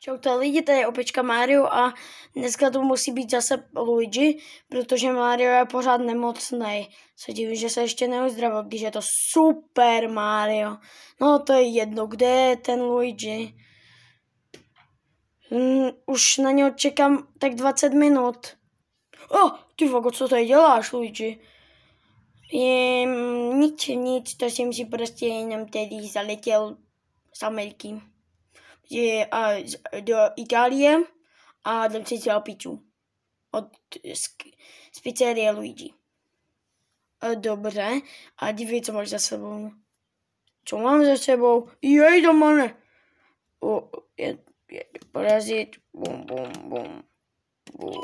Čaute lidi, tady je Opička Mario a dneska tu musí být zase Luigi, protože Mario je pořád nemocnej. Se divím, že se ještě neuzdravil, když je to super Mario. No to je jedno, kde je ten Luigi? Už na něho čekám tak 20 minut. Ty vogo, co tady děláš, Luigi? Nic, to jsem si prostě jenom tedy zaletěl z Ameriky. Do Itálie a dám si dělal pizzu z pizzerie Luigi. Dobře, a dívej, co máš za sebou. Co mám za sebou? Jej, domane. Je parazit. Bum, bum, bum. Bum.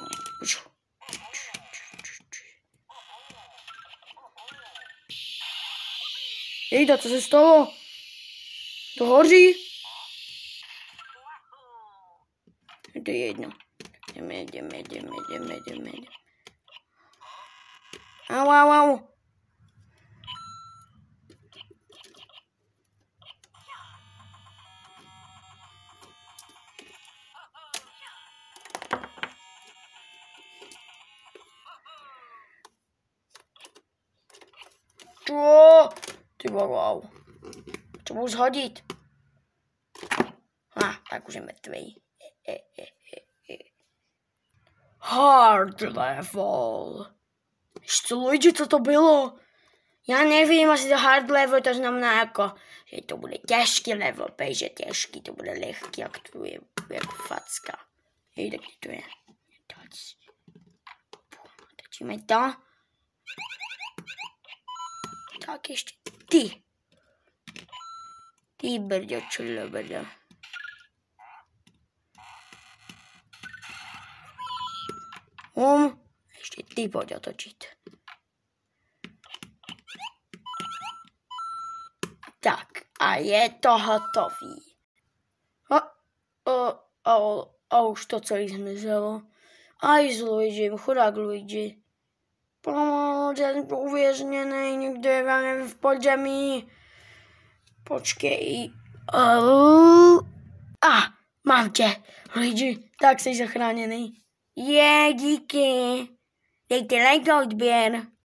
Jejda, co se stalo? To hoří? To je jedno. Jdeme. Au. Čo? Ty wow. Co budu zhodit? Tak už je mrtvej. Hard level. Co, Luigi, co to bylo? Já nevím, asi to hard level, to znamená jako, že to bude těžký level, protože těžký, to bude lehký, jak to je, jako facka. Hej, tak to je. Točíme to. Tak ještě ty. Ty brďo, čilo brďo. Ještě ty pojď otočit. Tak, a je to hotový. A už to celé zmizelo. Aj s Luigim, chudák Luigi. Pomoc, já jsem uvězněný někde, já nevím, v podzemí. Počkej. Mám tě, Luigi, tak jsi zachráněný. Díky. Dejte like a odběr.